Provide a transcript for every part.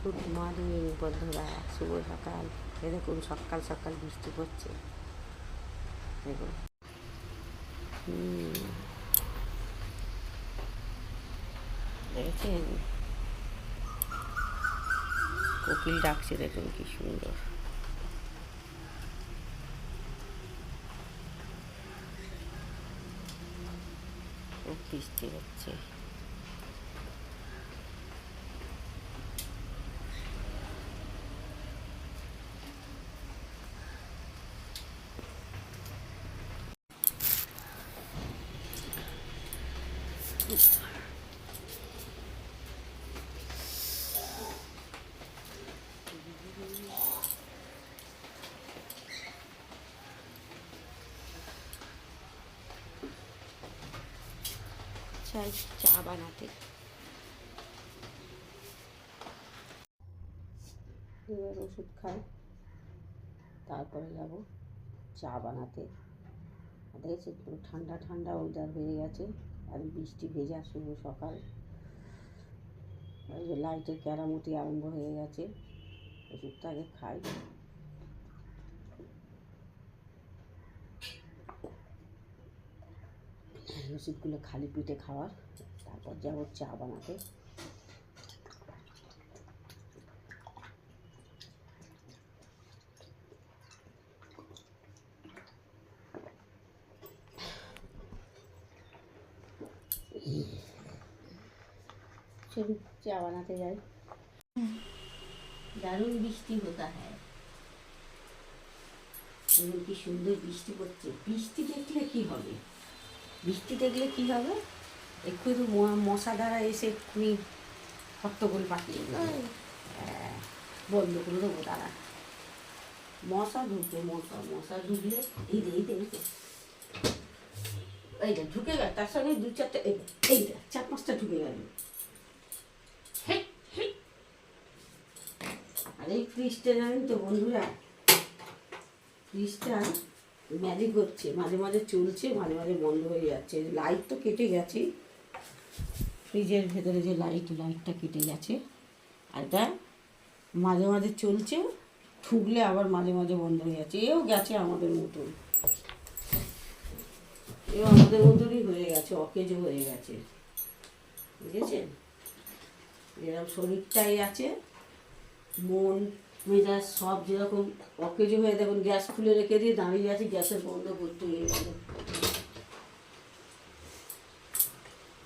Good morning বন্ধুরা, শুভ সকাল। এ দেখুন সকাল সকাল বৃষ্টি পড়ছে, দেখুন। দেখেছেন কোকিল ডাকছে, দেখুন কি সুন্দর। খুব বৃষ্টি হচ্ছে। চাই চা বানাতে, এবার ওষুধ খাই, তারপরে যাব চা বানাতে। দেখেছি পুরো ঠান্ডা ঠান্ডা ওয়েদার হয়ে গেছে, আর বৃষ্টি ভেজা শুভ সকাল। ওই যে লাইটের কেরামতি আরম্ভ হয়ে গেছে। ওষুধটা আগে খাই, ওষুধগুলো খালি পেটে খাওয়ার, তারপর যাবো চা বানাতে। চলুন চা বানাতে যাই। দারুণ বৃষ্টি হতা হ্যাঁ, দেখুন কি সুন্দর বৃষ্টি পড়ছে। বৃষ্টি দেখলে কি হবে, বৃষ্টি দেখলে কি হবে, একটু মশা দ্বারা এসে এক্ষুনি হট্টগোল পাকিয়ে দেবে। বন্ধ করে দেবো তারা, মশা ঢুকে, মশা ঢুকলে এইটা এইটা ঢুকে গেল, তার সঙ্গে দু চারটে এইটা 4-5টা ঢুকে গেল। আর এই ফ্রিজটা জানেন তো বন্ধুরা, ফ্রিজটা ম্যাজিক হচ্ছে, মাঝে মাঝে চলছে, মাঝে মাঝে বন্ধ হয়ে যাচ্ছে। লাইট তো কেটে গেছে, ফ্রিজের ভেতরে যে লাইটটা কেটে গেছে, আর এটা মাঝে মাঝে চলছে, ঠুকলে আবার মাঝে মাঝে বন্ধ হয়ে যাচ্ছে। এও গেছে আমাদের মতন, আমাদের মতনই হয়ে গেছে, অকেজো হয়ে গেছে, বুঝেছেন। যেরকম শরীরটাই আছে, মন মেজাজ সব যেরকম অকেজো হয়ে, দেখুন গ্যাস খুলে রেখে দিয়ে দাঁড়িয়ে আছে, গ্যাসের বন্ধ করতে হয়ে গেল।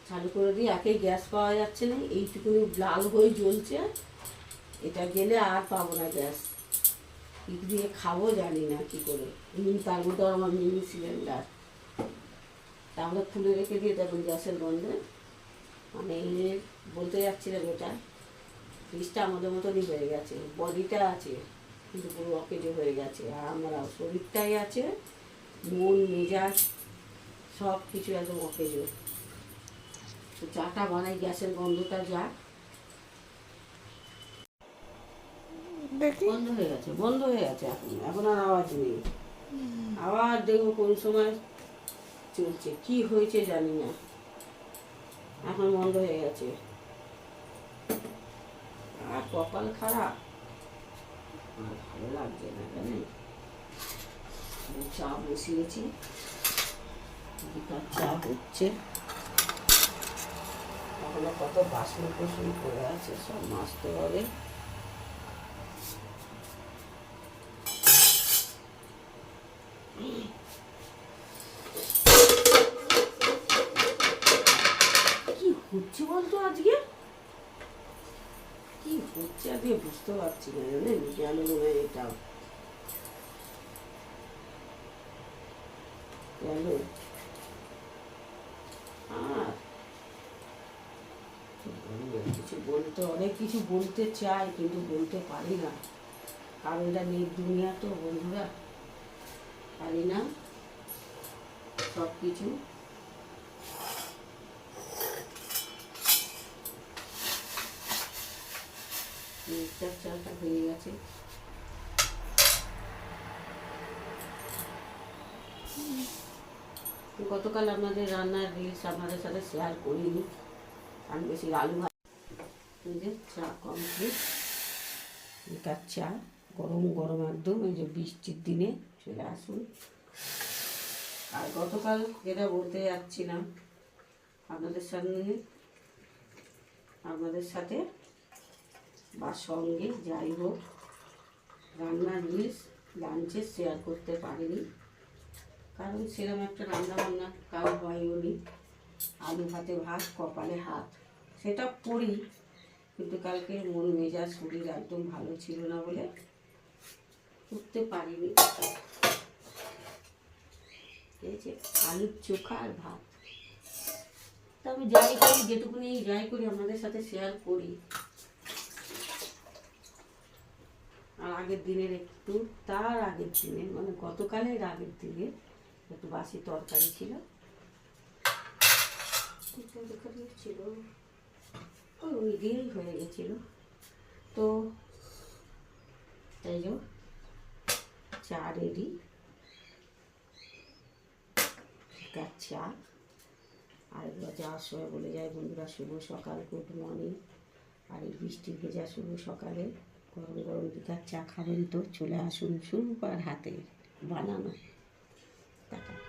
চালু করে দিয়ে একেই গ্যাস পাওয়া যাচ্ছে না, এইটুকুনি লাল হয়ে জ্বলছে, এটা গেলে আর পাবো না গ্যাস। কি দিয়ে খাবো জানি না কি করে, তার মতো আমার মিনি সিলিন্ডার, তাহলে খুলে রেখে দিয়ে দেখুন গ্যাসের গন্ধে, মানে বলতে যাচ্ছিলাম ওটা ফ্রিজটা আমাদের মতনই হয়ে গেছে। বডিটা আছে কিন্তু পুরো অকেজো হয়ে গেছে, আর আমরা শরীরটাই আছে, মন মেজাজ সব কিছু একদম অকেজো। তো চাটা বানাই, গ্যাসের গন্ধটা যাক। বন্ধ হয়ে গেছে, বন্ধ হয়ে গেছে, এখন আর আওয়াজ নেই। আবার দেখবো কোন সময় চলছে, কি হয়েছে জানি না, এখন বন্ধ হয়ে গেছে। আর কপাল খারাপ, আর ভালো লাগছে না, জানেন। চা বসিয়েছি, চা হচ্ছে, এখনো কত বাসন কোসন পড়ে আছে, সব মাজতে হবে। কি হচ্ছে বলতো আজকে, কি হচ্ছে আজকে বুঝতে পারছি না, জানেন। গেল মনে এটা গেল, আর কিছু বলতে, অনেক কিছু বলতে চাই কিন্তু বলতে পারি না, কারণ এটা নেট দুনিয়া তো বন্ধুরা, পারি না সব কিছু। চালটা হয়ে গেছে, গতকাল আপনাদের রান্নার রিলস আপনাদের সাথে শেয়ার করিনি, আমি বেশি আলু চা কমপ্লিট, লিকার চা গরম গরম একদম, এই যে বৃষ্টির দিনে চলে আসুন। আর গতকাল যেটা বলতে যাচ্ছিলাম আপনাদের সাথে বা সঙ্গে, যাই হোক, রান্নার জিনিস লাঞ্চে শেয়ার করতে পারিনি, কারণ সেরকম একটা রান্না বান্না কাল হয়নি। আলু ভাতে ভাত, কপালে হাত, সেটা করি, কিন্তু কালকে মন মেজাজ শরীর একদম ভালো ছিল না বলে করতে পারিনি। এই যে আলুর চোখা আর ভাত, তবে যাই করি, যেটুকুনি যাই করি আপনাদের সাথে শেয়ার করি। আর আগের দিনের একটু, তার আগের দিনে মানে গতকালের আগের দিনে একটু বাসি তরকারি ছিল, ছিল ওই দিয়েই হয়ে গেছিল। তো তাই জন্য চা রেডি, চা। আর এগুলো যাওয়ার সময় বলে যায় বন্ধুরা শুভ সকাল, গুড মর্নিং। আর এই বৃষ্টির ভেজা শুভ সকালে গরম গরম লিকার চা খাবেন তো চলে আসুন, সুপার হাতে বানানো। টাটা।